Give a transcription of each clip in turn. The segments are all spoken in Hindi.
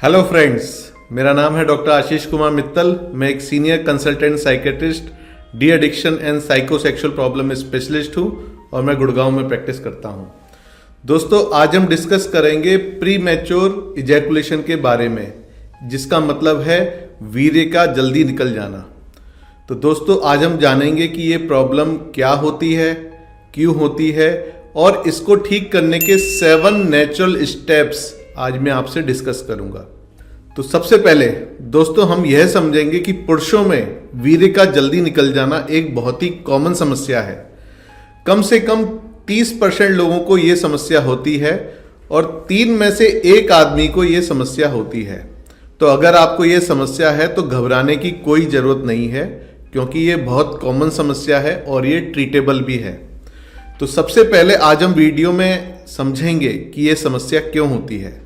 हेलो फ्रेंड्स, मेरा नाम है डॉक्टर आशीष कुमार मित्तल। मैं एक senior consultant psychiatrist, de addiction and psychosexual problem specialist हूँ और मैं गुड़गांव में प्रैक्टिस करता हूँ। दोस्तों, आज हम डिस्कस करेंगे प्री मैच्योर इजैकुलेशन के बारे में, जिसका मतलब है वीर्य का जल्दी निकल जाना। तो दोस्तों, आज हम जानेंगे कि ये प्रॉब्लम क्या होती है, क्यों होती है और इसको ठीक करने के 7 नेचुरल स्टेप्स आज मैं आपसे डिस्कस करूंगा। तो सबसे पहले दोस्तों, हम यह समझेंगे कि पुरुषों में वीर्य का जल्दी निकल जाना एक बहुत ही कॉमन समस्या है। कम से कम 30% लोगों को यह समस्या होती है और 3 में से 1 आदमी को यह समस्या होती है। तो अगर आपको यह समस्या है तो घबराने की कोई ज़रूरत नहीं है, क्योंकि ये बहुत कॉमन समस्या है और ये ट्रीटेबल भी है। तो सबसे पहले आज हम वीडियो में समझेंगे कि ये समस्या क्यों होती है।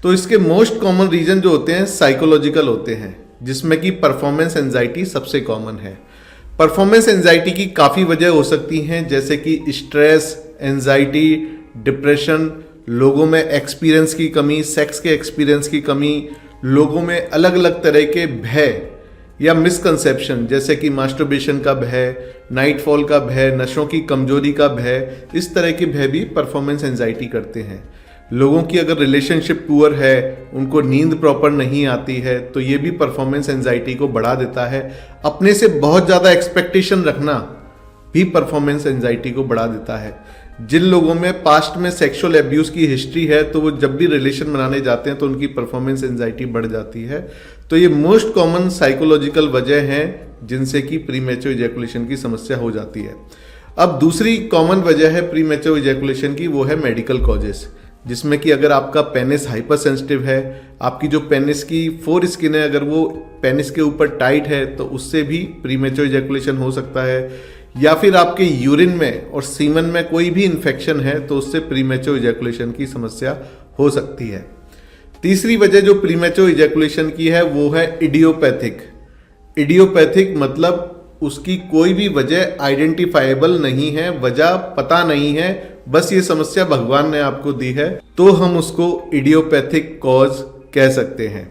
तो इसके मोस्ट कॉमन रीजन जो होते हैं साइकोलॉजिकल होते हैं, जिसमें कि परफॉर्मेंस एंजाइटी सबसे कॉमन है। परफॉर्मेंस एंजाइटी की काफ़ी वजह हो सकती हैं, जैसे कि स्ट्रेस, एंजाइटी, डिप्रेशन, लोगों में एक्सपीरियंस की कमी, सेक्स के एक्सपीरियंस की कमी, लोगों में अलग अलग तरह के भय या मिसकंसेप्शन, जैसे कि मास्टरबेशन का भय, नाइटफॉल का भय, नशों की कमजोरी का भय, इस तरह के भय भी परफॉर्मेंस एंजाइटी करते हैं। लोगों की अगर रिलेशनशिप पुअर है, उनको नींद प्रॉपर नहीं आती है, तो ये भी परफॉर्मेंस एंजाइटी को बढ़ा देता है। अपने से बहुत ज़्यादा एक्सपेक्टेशन रखना भी परफॉर्मेंस एंजाइटी को बढ़ा देता है। जिन लोगों में पास्ट में सेक्सुअल एब्यूज़ की हिस्ट्री है, तो वो जब भी रिलेशन बनाने जाते हैं तो उनकी परफॉर्मेंस एंजाइटी बढ़ जाती है। तो ये मोस्ट कॉमन साइकोलॉजिकल वजह हैं जिनसे कि प्री मैच्योर इजैकुलेशन की समस्या हो जाती है। अब दूसरी कॉमन वजह है प्री मैच्योर इजैकुलेशन की, वो है मेडिकल कॉजेस, जिसमें कि अगर आपका पेनिस हाइपर सेंसिटिव है, आपकी जो पेनिस की फोर स्किन है अगर वो पेनिस के ऊपर टाइट है, तो उससे भी प्री मैच्योर इजैकुलेशन हो सकता है। या फिर आपके यूरिन में और सीमन में कोई भी इन्फेक्शन है, तो उससे प्री मैच्योर इजैकुलेशन की समस्या हो सकती है। तीसरी वजह जो प्री मैच्योर इजैकुलेशन की है वो है इडियोपैथिक। इडियोपैथिक मतलब उसकी कोई भी वजह आइडेंटिफाइबल नहीं है, वजह पता नहीं है, बस ये समस्या भगवान ने आपको दी है, तो हम उसको इडियोपैथिक कॉज कह सकते हैं।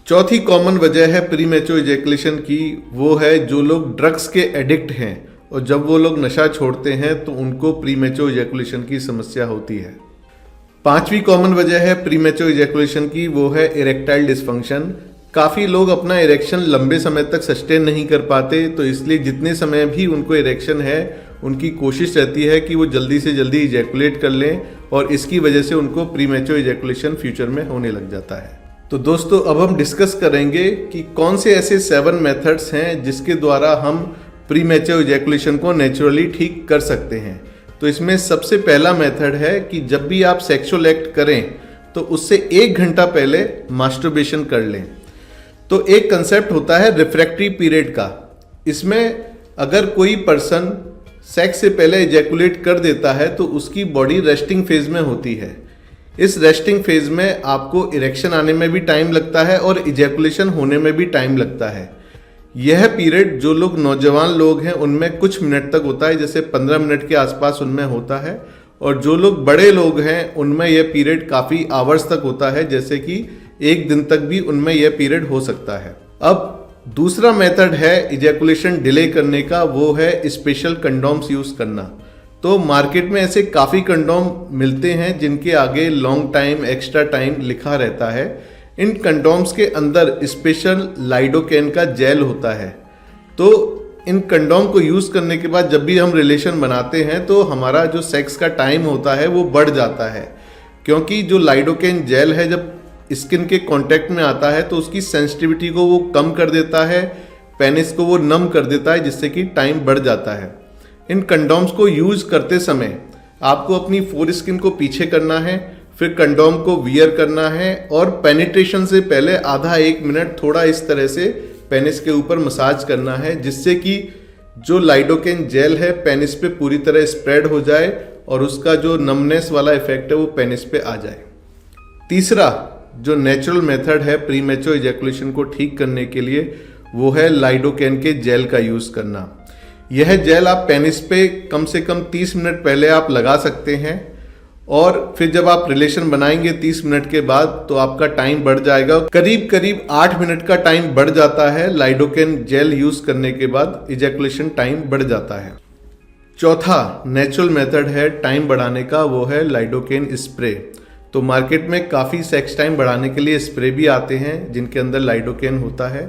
चौथी कॉमन वजह है प्री मैच्योर इजैकुलेशन की, वो है जो लोग ड्रग्स के एडिक्ट हैं और जब वो लोग नशा छोड़ते हैं तो उनको प्री मैच्योर इजैकुलेशन की समस्या होती है। पांचवी कॉमन वजह है प्री मैच्योर इजैकुलेशन की, वो है इरेक्टाइल डिसफंक्शन। काफ़ी लोग अपना इरेक्शन लंबे समय तक सस्टेन नहीं कर पाते, तो इसलिए जितने समय भी उनको इरेक्शन है उनकी कोशिश रहती है कि वो जल्दी से जल्दी इजैकुलेट कर लें, और इसकी वजह से उनको प्री मैच्योर इजैकुलेशन फ्यूचर में होने लग जाता है। तो दोस्तों, अब हम डिस्कस करेंगे कि कौन से ऐसे 7 मेथड्स हैं जिसके द्वारा हम प्री मैच्योर इजैकुलेशन को नेचुरली ठीक कर सकते हैं। तो इसमें सबसे पहला मेथड है कि जब भी आप सेक्सुअल एक्ट करें तो उससे 1 घंटा पहले मास्टरबेशन कर लें। तो एक कंसेप्ट होता है रिफ्रैक्टरी पीरियड का। इसमें अगर कोई पर्सन सेक्स से पहले इजैकुलेट कर देता है तो उसकी बॉडी रेस्टिंग फेज में होती है। इस रेस्टिंग फेज में आपको इरेक्शन आने में भी टाइम लगता है और इजैकुलेशन होने में भी टाइम लगता है। यह पीरियड जो लोग नौजवान लोग हैं उनमें कुछ मिनट तक होता है, जैसे 15 मिनट के आसपास उनमें होता है, और जो लोग बड़े लोग हैं उनमें यह पीरियड काफ़ी आवर्स तक होता है, जैसे कि 1 दिन तक भी उनमें यह पीरियड हो सकता है। अब दूसरा मेथड है इजैकुलेशन डिले करने का, वो है स्पेशल कंडोम्स यूज़ करना। तो मार्केट में ऐसे काफ़ी कंडोम मिलते हैं जिनके आगे लॉन्ग टाइम, एक्स्ट्रा टाइम लिखा रहता है। इन कंडोम्स के अंदर स्पेशल लाइडोकेन का जेल होता है। तो इन कंडोम को यूज़ करने के बाद जब भी हम रिलेशन बनाते हैं तो हमारा जो सेक्स का टाइम होता है वो बढ़ जाता है, क्योंकि जो लाइडोकेन जेल है जब स्किन के कांटेक्ट में आता है तो उसकी सेंसिटिविटी को वो कम कर देता है, पेनिस को वो नम कर देता है, जिससे कि टाइम बढ़ जाता है। इन कंडोम्स को यूज़ करते समय आपको अपनी फोर स्किन को पीछे करना है, फिर कंडोम को वियर करना है और पेनिट्रेशन से पहले आधा 1 मिनट थोड़ा इस तरह से पेनिस के ऊपर मसाज करना है, जिससे कि जो लाइडोकेन जेल है पेनिस पे पूरी तरह स्प्रेड हो जाए और उसका जो नमनेस वाला इफेक्ट है वो पेनिस पे आ जाए। तीसरा जो नेचुरल मेथड है प्री मैच्योर इजैकुलेशन को ठीक करने के लिए, वो है लाइडोकेन के जेल का यूज़ करना। यह जेल आप पेनिस पे कम से कम 30 मिनट पहले आप लगा सकते हैं और फिर जब आप रिलेशन बनाएंगे 30 मिनट के बाद तो आपका टाइम बढ़ जाएगा, करीब करीब 8 मिनट का टाइम बढ़ जाता है। लाइडोकेन जेल यूज करने के बाद इजैकुलेशन टाइम बढ़ जाता है। चौथा नेचुरल मेथड है टाइम बढ़ाने का, वो है लाइडोकेन स्प्रे। तो मार्केट में काफ़ी सेक्स टाइम बढ़ाने के लिए स्प्रे भी आते हैं जिनके अंदर लाइडोकेन होता है।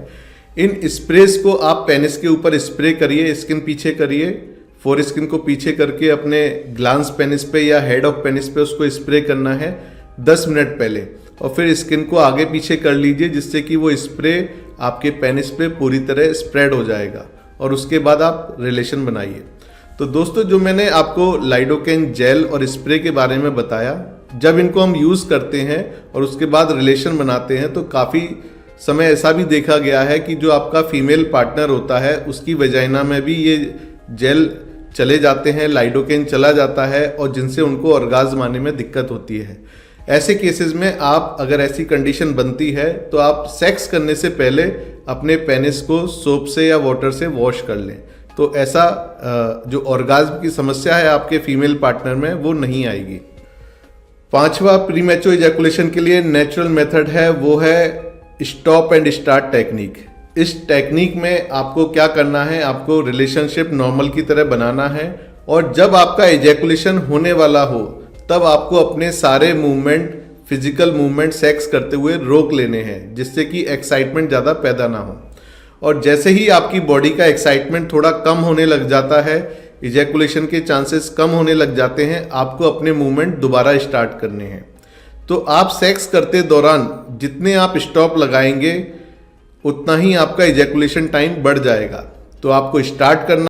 इन स्प्रेस को आप पेनिस के ऊपर स्प्रे करिए, स्किन पीछे करिए, फोर स्किन को पीछे करके अपने ग्लांस पेनिस पे या हेड ऑफ पेनिस पे उसको स्प्रे करना है 10 मिनट पहले, और फिर स्किन को आगे पीछे कर लीजिए जिससे कि वो स्प्रे आपके पेनिस पे पूरी तरह स्प्रेड हो जाएगा, और उसके बाद आप रिलेशन बनाइए। तो दोस्तों, जो मैंने आपको लाइडोकेन जेल और स्प्रे के बारे में बताया, जब इनको हम यूज़ करते हैं और उसके बाद रिलेशन बनाते हैं तो काफ़ी समय ऐसा भी देखा गया है कि जो आपका फीमेल पार्टनर होता है उसकी वजाइना में भी ये जेल चले जाते हैं, लाइडोकेन चला जाता है, और जिनसे उनको ऑर्गाज्म आने में दिक्कत होती है। ऐसे केसेस में आप, अगर ऐसी कंडीशन बनती है तो आप सेक्स करने से पहले अपने पेनिस को सोप से या वाटर से वॉश कर लें, तो ऐसा जो ऑर्गाज्म की समस्या है आपके फीमेल पार्टनर में वो नहीं आएगी। पांचवा प्रीमैच्योर इजैकुलेशन के लिए नेचुरल मेथड है, वो है स्टॉप एंड स्टार्ट टेक्निक। इस टेक्निक में आपको क्या करना है, आपको रिलेशनशिप नॉर्मल की तरह बनाना है, और जब आपका इजैकुलेशन होने वाला हो तब आपको अपने सारे मूवमेंट, फिजिकल मूवमेंट सेक्स करते हुए रोक लेने हैं जिससे कि एक्साइटमेंट ज़्यादा पैदा ना हो। और जैसे ही आपकी बॉडी का एक्साइटमेंट थोड़ा कम होने लग जाता है, इजैकुलेशन के चांसेस कम होने लग जाते हैं, आपको अपने मूवमेंट दोबारा स्टार्ट करने हैं। तो आप सेक्स करते दौरान जितने आप स्टॉप लगाएंगे उतना ही आपका इजैकुलेशन टाइम बढ़ जाएगा। तो आपको स्टार्ट करना